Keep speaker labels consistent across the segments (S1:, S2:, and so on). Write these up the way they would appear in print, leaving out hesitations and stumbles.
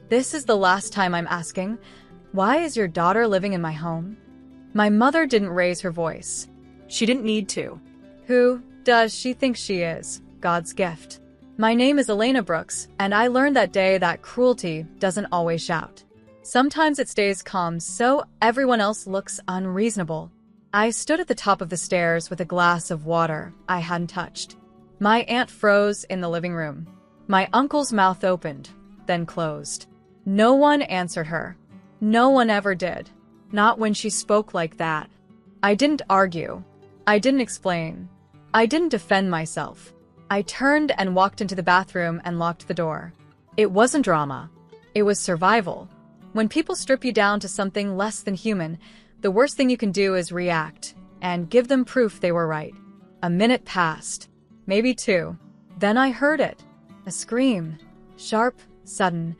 S1: This is the last time I'm asking. Why is your daughter living in my home? My mother didn't raise her voice.
S2: She didn't need to.
S1: Who does she think she is? God's gift. My name is Elena Brooks, and I learned that day that cruelty doesn't always shout. Sometimes it stays calm so everyone else looks unreasonable. I stood at the top of the stairs with a glass of water I hadn't touched. My aunt froze in the living room. My uncle's mouth opened, then closed. No one answered her. No one ever did. Not when she spoke like that. I didn't argue. I didn't explain. I didn't defend myself. I turned and walked into the bathroom and locked the door. It wasn't drama. It was survival. When people strip you down to something less than human, the worst thing you can do is react and give them proof they were right. A minute passed. Maybe two. Then I heard it. A scream. Sharp, sudden,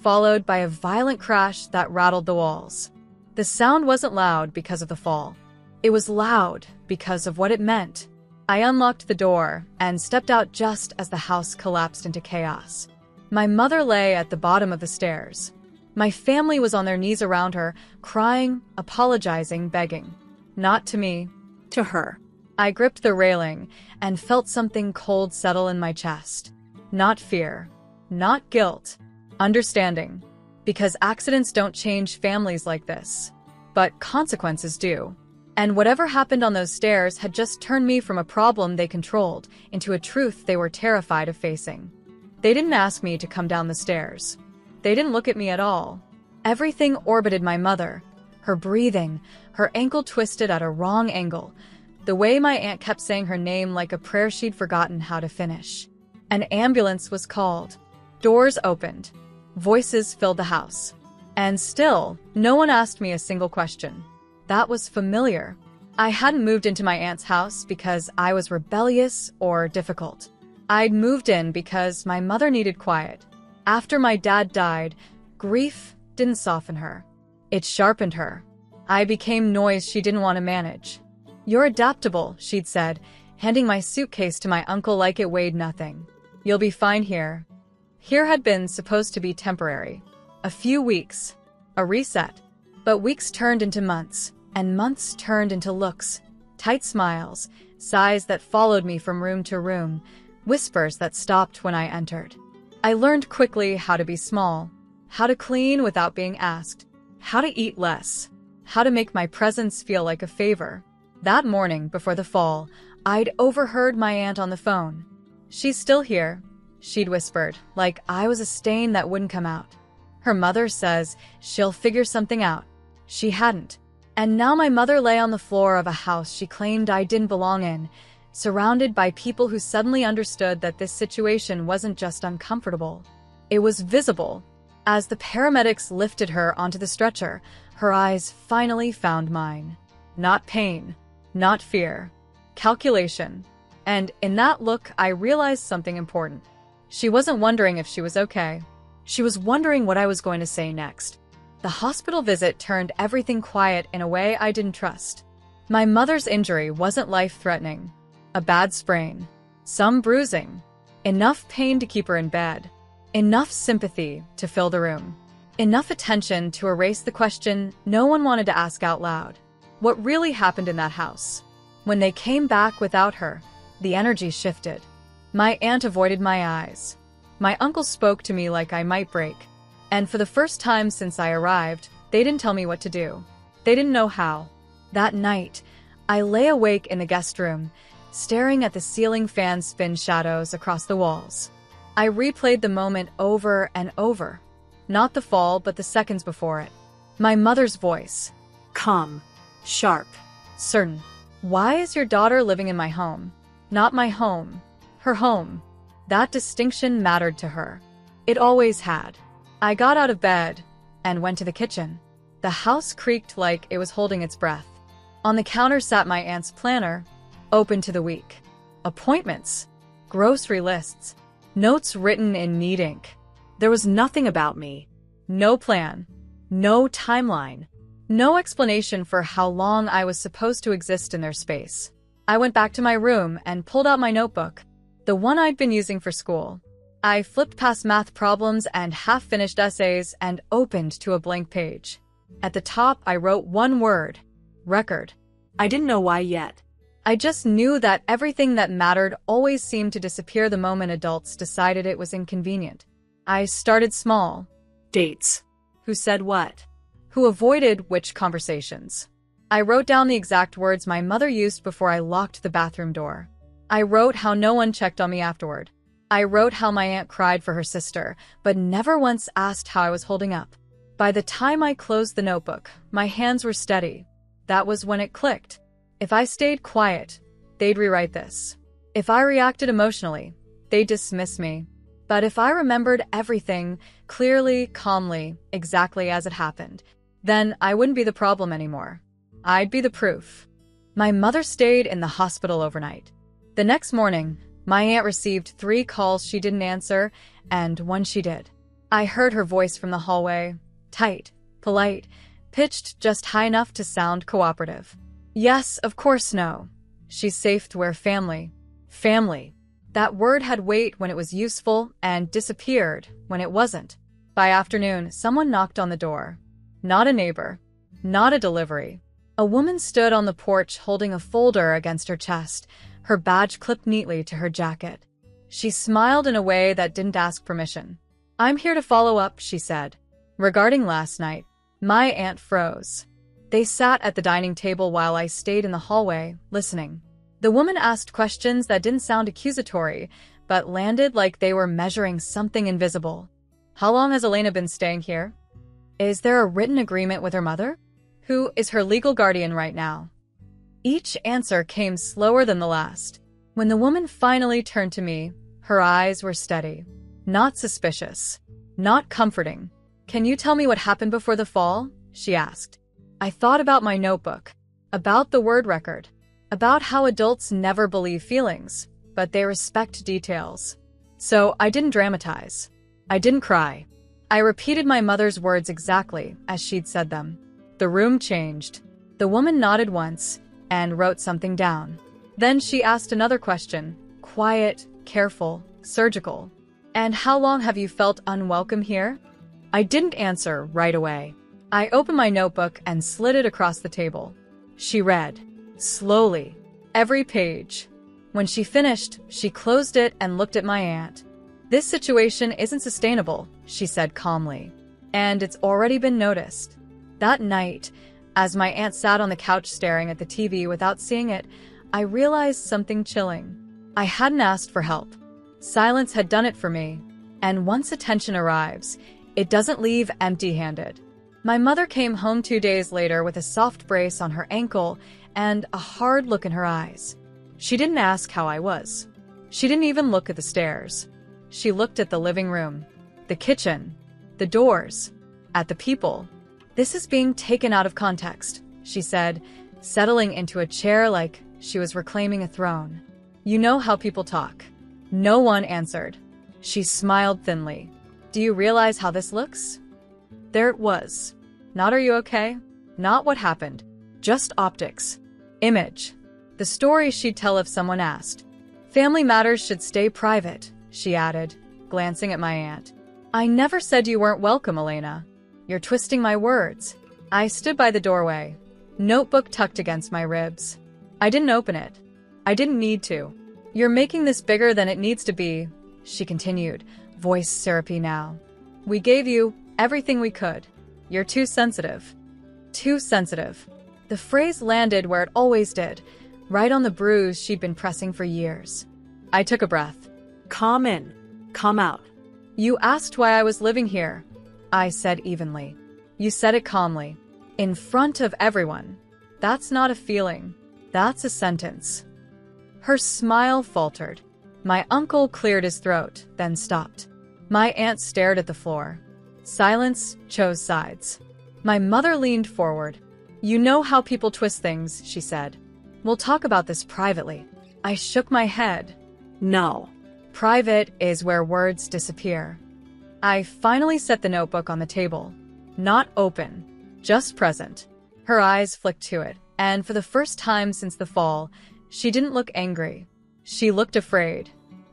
S1: followed by a violent crash that rattled the walls. The sound wasn't loud because of the fall. It was loud because of what it meant. I unlocked the door and stepped out just as the house collapsed into chaos. My mother lay at the bottom of the stairs. My family was on their knees around her, crying, apologizing, begging. Not to me.
S2: To her.
S1: I gripped the railing and felt something cold settle in my chest. Not fear. Not guilt. Understanding. Because accidents don't change families like this. But consequences do. And whatever happened on those stairs had just turned me from a problem they controlled into a truth they were terrified of facing. They didn't ask me to come down the stairs. They didn't look at me at all. Everything orbited my mother. Her breathing, her ankle twisted at a wrong angle, the way my aunt kept saying her name like a prayer she'd forgotten how to finish. An ambulance was called. Doors opened. Voices filled the house. And still, no one asked me a single question. That was familiar. I hadn't moved into my aunt's house because I was rebellious or difficult. I'd moved in because my mother needed quiet. After my dad died, grief didn't soften her. It sharpened her. I became noise she didn't want to manage. "You're adaptable," she'd said, handing my suitcase to my uncle like it weighed nothing. "You'll be fine here." Here had been supposed to be temporary. A few weeks. A reset. But weeks turned into months, and months turned into looks, tight smiles, sighs that followed me from room to room, whispers that stopped when I entered. I learned quickly how to be small, how to clean without being asked, how to eat less, how to make my presence feel like a favor. That morning before the fall, I'd overheard my aunt on the phone. "She's still here," she'd whispered, like I was a stain that wouldn't come out. "Her mother says she'll figure something out." She hadn't. And now my mother lay on the floor of a house she claimed I didn't belong in, surrounded by people who suddenly understood that this situation wasn't just uncomfortable. It was visible. As the paramedics lifted her onto the stretcher, her eyes finally found mine. Not pain, not fear, calculation. And in that look, I realized something important. She wasn't wondering if she was okay. She was wondering what I was going to say next. The hospital visit turned everything quiet in a way I didn't trust. My mother's injury wasn't life-threatening. A bad sprain. Some bruising. Enough pain to keep her in bed. Enough sympathy to fill the room. Enough attention to erase the question no one wanted to ask out loud. What really happened in that house? When they came back without her, the energy shifted. My aunt avoided my eyes. My uncle spoke to me like I might break. And for the first time since I arrived, they didn't tell me what to do. They didn't know how. That night, I lay awake in the guest room, staring at the ceiling fan spin shadows across the walls. I replayed the moment over and over. Not the fall, but the seconds before it. My mother's voice.
S2: Calm. Sharp.
S1: Certain. "Why is your daughter living in my home?" Not my home. Her home. That distinction mattered to her. It always had. I got out of bed and went to the kitchen. The house creaked like it was holding its breath. On the counter sat my aunt's planner, open to the week. Appointments. Grocery lists. Notes written in neat ink.
S2: There was nothing about me.
S1: No plan. No timeline. No explanation for how long I was supposed to exist in their space. I went back to my room and pulled out my notebook, the one I'd been using for school. I flipped past math problems and half-finished essays and opened to a blank page. At the top, I wrote one word: record.
S2: I didn't know why yet.
S1: I just knew that everything that mattered always seemed to disappear the moment adults decided it was inconvenient. I started small.
S2: Dates. Who said what?
S1: Who avoided which conversations? I wrote down the exact words my mother used before I locked the bathroom door. I wrote how no one checked on me afterward. I wrote how my aunt cried for her sister, but never once asked how I was holding up. By the time I closed the notebook, my hands were steady. That was when it clicked. If I stayed quiet, they'd rewrite this. If I reacted emotionally, they'd dismiss me. But if I remembered everything clearly, calmly, exactly as it happened, then I wouldn't be the problem anymore. I'd be the proof. My mother stayed in the hospital overnight. The next morning, my aunt received 3 calls she didn't answer, and one she did. I heard her voice from the hallway, tight, polite, pitched just high enough to sound cooperative. Yes, of course no. She's safe to where family. Family. That word had weight when it was useful and disappeared when it wasn't. By afternoon, someone knocked on the door. Not a neighbor. Not a delivery. A woman stood on the porch holding a folder against her chest, her badge clipped neatly to her jacket. She smiled in a way that didn't ask permission. "I'm here to follow up," she said. Regarding last night, my aunt froze. They sat at the dining table while I stayed in the hallway, listening. The woman asked questions that didn't sound accusatory, but landed like they were measuring something invisible. "How long has Elena been staying here? Is there a written agreement with her mother? Who is her legal guardian right now?" Each answer came slower than the last. When the woman finally turned to me, her eyes were steady. Not suspicious. Not comforting. "Can you tell me what happened before the fall?" she asked. I thought about my notebook, about the word record, about how adults never believe feelings, but they respect details. So I didn't dramatize. I didn't cry. I repeated my mother's words exactly as she'd said them. The room changed. The woman nodded once and wrote something down. Then she asked another question, quiet, careful, surgical. "And how long have you felt unwelcome here?" I didn't answer right away. I opened my notebook and slid it across the table. She read, slowly, every page. When she finished, she closed it and looked at my aunt. "This situation isn't sustainable," she said calmly. "And it's already been noticed." That night, as my aunt sat on the couch staring at the TV without seeing it, I realized something chilling. I hadn't asked for help. Silence had done it for me. And once attention arrives, it doesn't leave empty-handed. My mother came home 2 days later with a soft brace on her ankle and a hard look in her eyes. She didn't ask how I was. She didn't even look at the stairs. She looked at the living room, the kitchen, the doors, at the people. "This is being taken out of context," she said, settling into a chair like she was reclaiming a throne. "You know how people talk." No one answered. She smiled thinly. "Do you realize how this looks?" There it was. Not "are you okay?" Not what happened. Just optics. Image. The story she'd tell if someone asked. "Family matters should stay private," she added, glancing at my aunt. "I never said you weren't welcome, Elena. You're twisting my words." I stood by the doorway, notebook tucked against my ribs. I didn't open it. I didn't need to. "You're making this bigger than it needs to be," she continued, voice syrupy now. "We gave you everything we could. You're too sensitive." Too sensitive. The phrase landed where it always did, right on the bruise she'd been pressing for years. I took a breath.
S2: "Come in. Come out."
S1: "You asked why I was living here," I said evenly. "You said it calmly. In front of everyone. That's not a feeling. That's a sentence." Her smile faltered. My uncle cleared his throat, then stopped. My aunt stared at the floor. Silence chose sides. My mother leaned forward. "You know how people twist things," she said. "We'll talk about this privately." I shook my head.
S2: "No."
S1: Private is where words disappear. I finally set the notebook on the table. Not open, just present. Her eyes flicked to it, and for the first time since the fall, she didn't look angry. She looked afraid.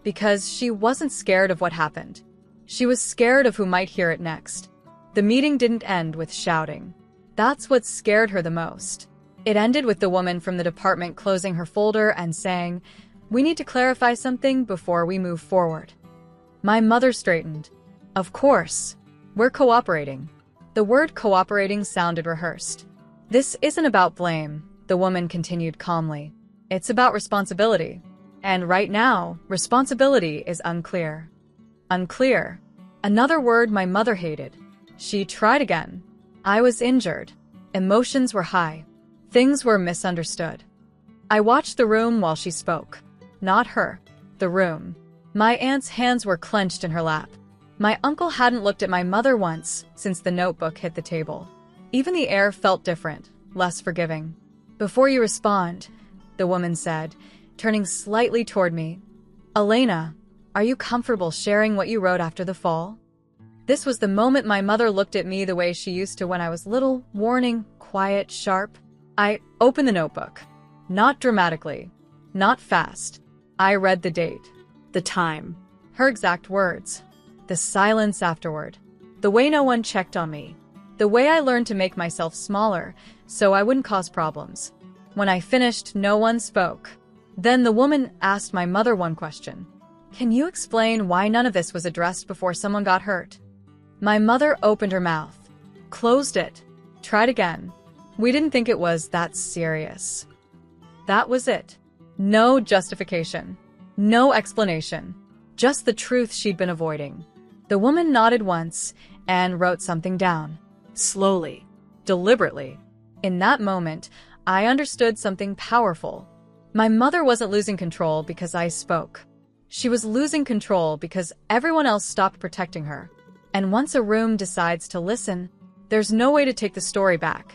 S1: because she wasn't scared of what happened. She was scared of who might hear it next. The meeting didn't end with shouting. That's what scared her the most. It ended with the woman from the department closing her folder and saying, "We need to clarify something before we move forward." My mother straightened. "Of course. We're cooperating." The word cooperating sounded rehearsed. "This isn't about blame," the woman continued calmly. "It's about responsibility. And right now, responsibility is unclear." Unclear. Another word my mother hated. She tried again. I was injured. Emotions were high. Things were misunderstood. I watched the room while she spoke. Not her. The room. My aunt's hands were clenched in her lap. My uncle hadn't looked at my mother once since the notebook hit the table. Even the air felt different, less forgiving. "Before you respond," the woman said, turning slightly toward me, "Elena, are you comfortable sharing what you wrote after the fall?" This was the moment my mother looked at me the way she used to when I was little, warning, quiet, sharp. I opened the notebook. Not dramatically. Not fast. I read the date.
S2: The time.
S1: Her exact words. The silence afterward. The way no one checked on me. The way I learned to make myself smaller so I wouldn't cause problems. When I finished, no one spoke. Then the woman asked my mother one question. "Can you explain why none of this was addressed before someone got hurt?" My mother opened her mouth, closed it, tried again. "We didn't think it was that serious." That was it. No justification. No explanation. Just the truth she'd been avoiding. The woman nodded once and wrote something down.
S2: Slowly.
S1: Deliberately. In that moment, I understood something powerful. My mother wasn't losing control because I spoke. She was losing control because everyone else stopped protecting her. And once a room decides to listen, there's no way to take the story back.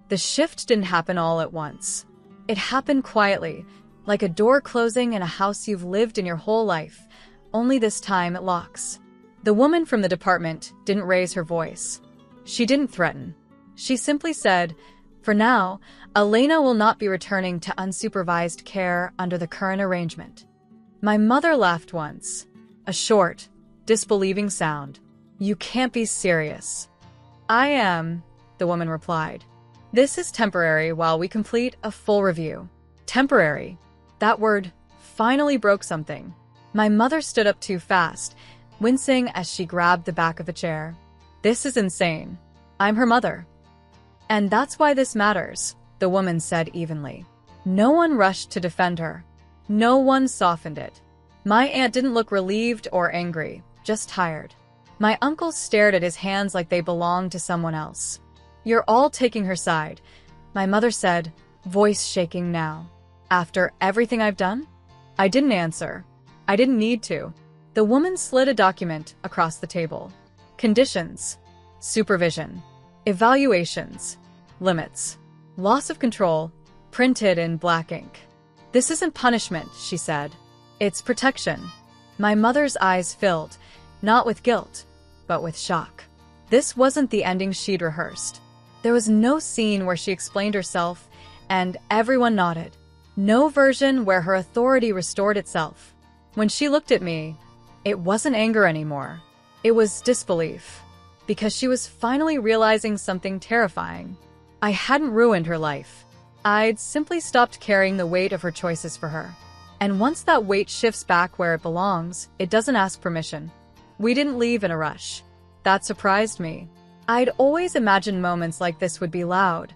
S1: The shift didn't happen all at once. It happened quietly, like a door closing in a house you've lived in your whole life, only this time it locks. The woman from the department didn't raise her voice. She didn't threaten. She simply said, "For now, Elena will not be returning to unsupervised care under the current arrangement." My mother laughed once. A short, disbelieving sound. "You can't be serious." "I am," the woman replied. "This is temporary while we complete a full review." Temporary. That word finally broke something. My mother stood up too fast, wincing as she grabbed the back of a chair. "This is insane. I'm her mother." "And that's why this matters," the woman said evenly. No one rushed to defend her. No one softened it. My aunt didn't look relieved or angry, just tired. My uncle stared at his hands like they belonged to someone else. "You're all taking her side," my mother said, voice shaking now. "After everything I've done?" I didn't answer. I didn't need to. The woman slid a document across the table. Conditions. Supervision. Evaluations. Limits. Loss of control. Printed in black ink. "This isn't punishment," she said. "It's protection." My mother's eyes filled, not with guilt, but with shock. This wasn't the ending she'd rehearsed. There was no scene where she explained herself, and everyone nodded. No version where her authority restored itself. When she looked at me, it wasn't anger anymore. It was disbelief. Because she was finally realizing something terrifying. I hadn't ruined her life. I'd simply stopped carrying the weight of her choices for her. And once that weight shifts back where it belongs, it doesn't ask permission. We didn't leave in a rush. That surprised me. I'd always imagined moments like this would be loud.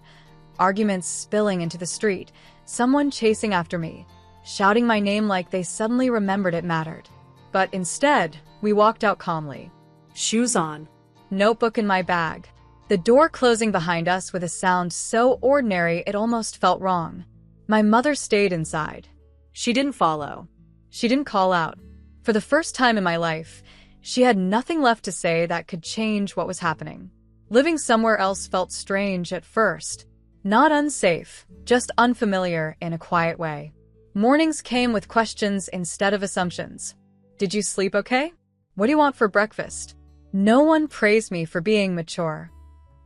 S1: Arguments spilling into the street, someone chasing after me, shouting my name like they suddenly remembered it mattered. But instead, we walked out calmly.
S2: Shoes on.
S1: Notebook in my bag. The door closing behind us with a sound so ordinary it almost felt wrong. My mother stayed inside. She didn't follow. She didn't call out. For the first time in my life, she had nothing left to say that could change what was happening. Living somewhere else felt strange at first. Not unsafe, just unfamiliar in a quiet way. Mornings came with questions instead of assumptions. "Did you sleep okay? What do you want for breakfast?" No one praised me for being mature.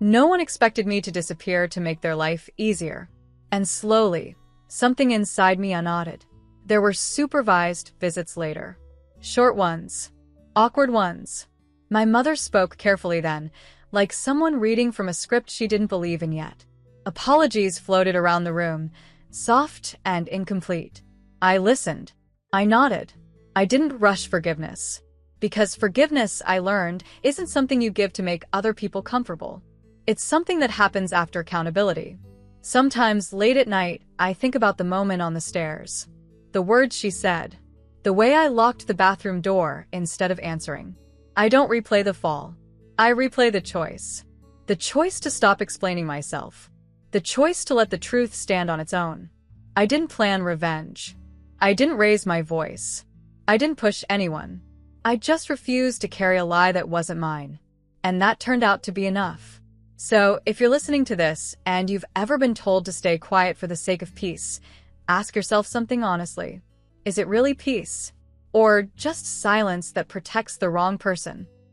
S1: No one expected me to disappear to make their life easier. And slowly, something inside me unknotted. There were supervised visits later. Short ones. Awkward ones. My mother spoke carefully then, like someone reading from a script she didn't believe in yet. Apologies floated around the room, soft and incomplete. I listened. I nodded. I didn't rush forgiveness. Because forgiveness, I learned, isn't something you give to make other people comfortable. It's something that happens after accountability. Sometimes, late at night, I think about the moment on the stairs. The words she said. The way I locked the bathroom door instead of answering. I don't replay the fall. I replay the choice. The choice to stop explaining myself. The choice to let the truth stand on its own. I didn't plan revenge. I didn't raise my voice. I didn't push anyone. I just refused to carry a lie that wasn't mine. And that turned out to be enough. So, if you're listening to this and you've ever been told to stay quiet for the sake of peace, ask yourself something honestly. Is it really peace? Or just silence that protects the wrong person?